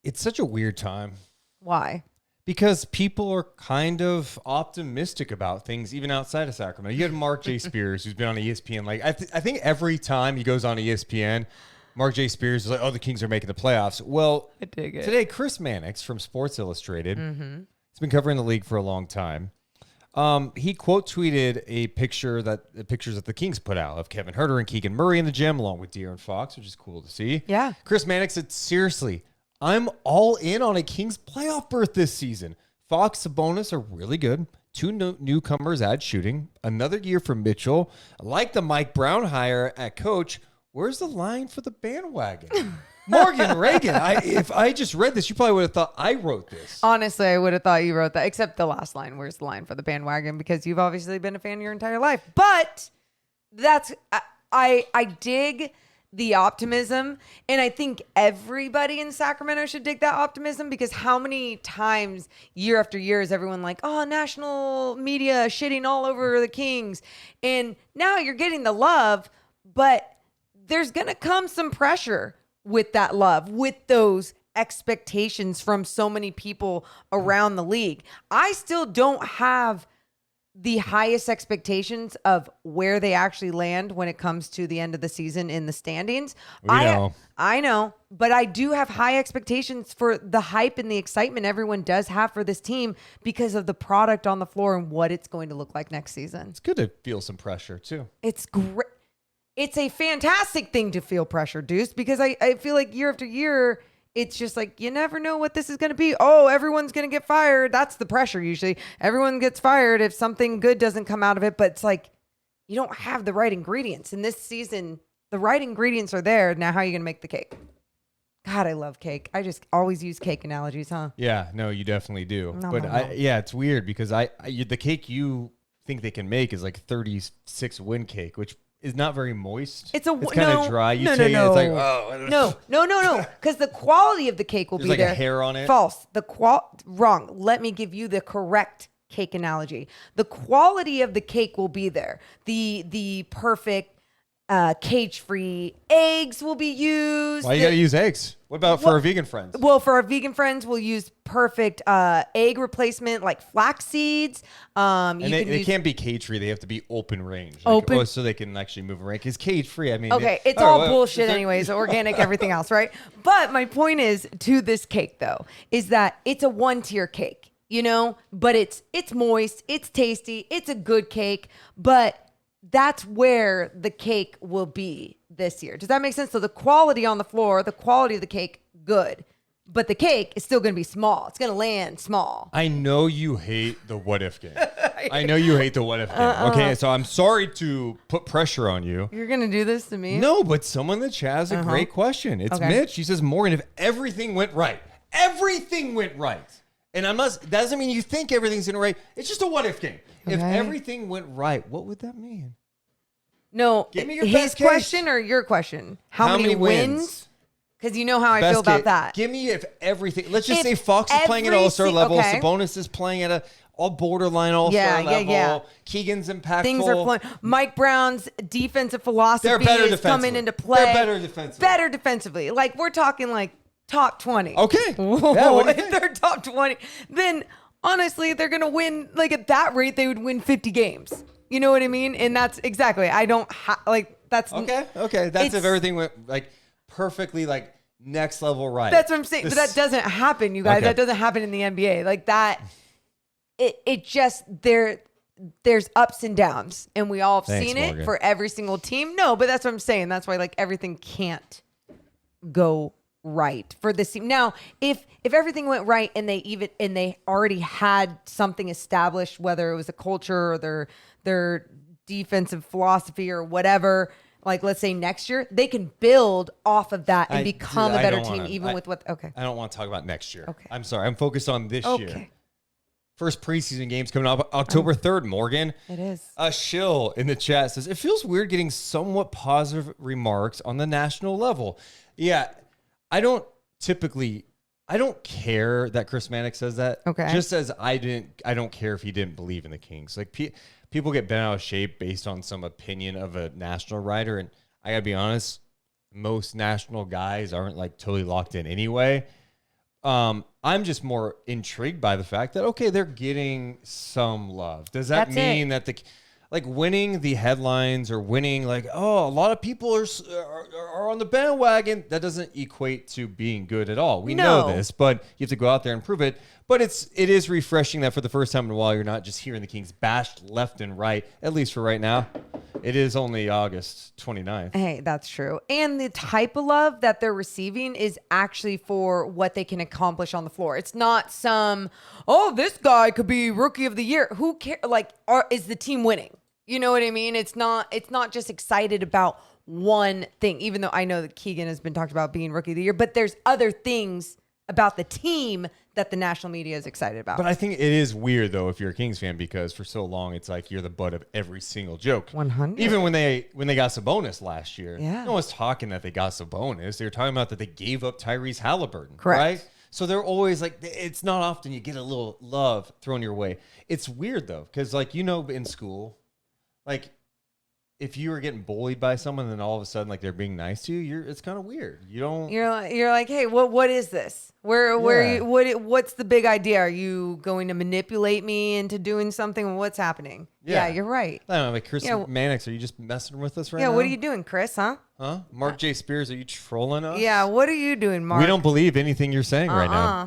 It's such a weird time. Why? Because people are kind of optimistic about things, even outside of Sacramento. You had Mark J. Spears, who's been on ESPN. Like I think every time he goes on ESPN, Mark J. Spears is like, "Oh, the Kings are making the playoffs." Well, I dig it. Today, Chris Mannix from Sports Illustrated, he's been covering the league for a long time. He quote tweeted pictures that the Kings put out of Kevin Huerter and Keegan Murray in the gym, along with De'Aaron Fox, which is cool to see. Yeah. Chris Mannix said, "Seriously, I'm all in on a Kings playoff berth this season. Fox, Sabonis are really good. Two newcomers add shooting. Another year for Mitchell. I like the Mike Brown hire at coach. Where's the line for the bandwagon?" Morgan Reagan, if I just read this, you probably would have thought I wrote this. Honestly, I would have thought you wrote that, except the last line. Where's the line for the bandwagon? Because you've obviously been a fan your entire life. But I dig the optimism, and I think everybody in Sacramento should dig that optimism, because how many times year after year is everyone like, oh, national media shitting all over the Kings, and now you're getting the love, but there's gonna come some pressure with that love, with those expectations from so many people around the league. I still don't have the highest expectations of where they actually land when it comes to the end of the season in the standings. I know, but I do have high expectations for the hype and the excitement everyone does have for this team because of the product on the floor and what it's going to look like next season. It's good to feel some pressure too. It's great. It's a fantastic thing to feel pressure, Deuce, because I feel like year after year, it's just like, you never know what this is going to be. Oh, everyone's going to get fired. That's the pressure usually. Everyone gets fired if something good doesn't come out of it. But it's like, you don't have the right ingredients. And this season, the right ingredients are there. Now, how are you going to make the cake? God, I love cake. I just always use cake analogies, huh? Yeah, no, you definitely do. No. It's weird because the cake you think they can make is like 36 win cake, which is not very moist. It's kind of dry. You take it, it's like, oh. I don't know. No. Because the quality of the cake will There's be like there. a hair on it. False. Wrong. Let me give you the correct cake analogy. The quality of the cake will be there. The perfect cage-free eggs will be used. Why you got to use eggs? What about for our vegan friends? Well, for our vegan friends, we'll use perfect egg replacement, like flax seeds. They can't be cage-free. They have to be open range. So they can actually move around. Because cage-free, I mean. Okay, it's all bullshit anyways. Organic, everything else, right? But my point is to this cake, though, is that it's a one-tier cake, But it's moist, it's tasty, it's a good cake, but that's where the cake will be this year. Does that make sense? So the quality on the floor, the quality of the cake, good. But the cake is still going to be small. It's going to land small. I know you hate the what if game. I know you hate the what if game. Okay, so I'm sorry to put pressure on you. You're going to do this to me? No, but someone in the chat has a great question. It's Mitch. She says, Morgan, if everything went right, and that doesn't mean you think everything's going to right. It's just a what if game. Okay. If everything went right, what would that mean? No, give me your his best question case. Or your question? How many wins? Because you know how I feel about that. Give me if everything. Let's just say Fox is playing at all-star level. Okay. Sabonis is playing at a borderline all-star level. Yeah. Keegan's impactful. Things are flowing. Mike Brown's defensive philosophy is coming into play. They're better defensively. Better defensively. Like, we're talking like top 20. Okay. Whoa, if they're top 20, then honestly, they're going to win. Like, at that rate, they would win 50 games. You know what I mean? And that's exactly. I don't that's okay. That's if everything went like perfectly like next level right. That's what I'm saying. But that doesn't happen, you guys. Okay. That doesn't happen in the NBA. Like that. It just there's ups and downs, and we all have seen it for every single team. No, but that's what I'm saying. That's why like everything can't go right for this team. Now, if everything went right and they already had something established, whether it was a culture or their defensive philosophy or whatever, like let's say next year, they can build off of that and become a better team with what. Okay. I don't want to talk about next year. Okay. I'm sorry. I'm focused on this year. First preseason games coming up October 3rd, Morgan. It is. A shill in the chat says, it feels weird getting somewhat positive remarks on the national level. Yeah. I don't care that Chris Mannix says that. Okay. Just as I don't care if he didn't believe in the Kings. Like people get bent out of shape based on some opinion of a national writer. And I gotta be honest, most national guys aren't like totally locked in anyway. I'm just more intrigued by the fact that, okay, they're getting some love. Does that mean that like winning the headlines or winning like, oh, a lot of people are on the bandwagon? That doesn't equate to being good at all. We know this, but you have to go out there and prove it. But it is refreshing that for the first time in a while, you're not just hearing the Kings bashed left and right, at least for right now. It is only August 29th. Hey, that's true. And the type of love that they're receiving is actually for what they can accomplish on the floor. It's not this guy could be rookie of the year. Who cares? Like, is the team winning? You know what I mean? It's not just excited about one thing, even though I know that Keegan has been talked about being rookie of the year, but there's other things about the team that the national media is excited about. But I think it is weird, though, if you're a Kings fan, because for so long, it's like you're the butt of every single joke. 100. Even when they got Sabonis last year, Yeah. no one's talking that they got Sabonis. They were talking about that they gave up Tyrese Halliburton. Correct. Right? So they're always like, it's not often you get a little love thrown your way. It's weird, though, because, like, in school, like, if you were getting bullied by someone and then all of a sudden like they're being nice to you, it's kind of weird. You're like, hey, what is this? Where what's the big idea? Are you going to manipulate me into doing something? What's happening? Yeah, you're right. I don't know, like Chris Mannix, are you just messing with us right now? Yeah, what are you doing, Chris? Huh? Mark J. Spears, are you trolling us? Yeah, what are you doing, Mark? We don't believe anything you're saying right now.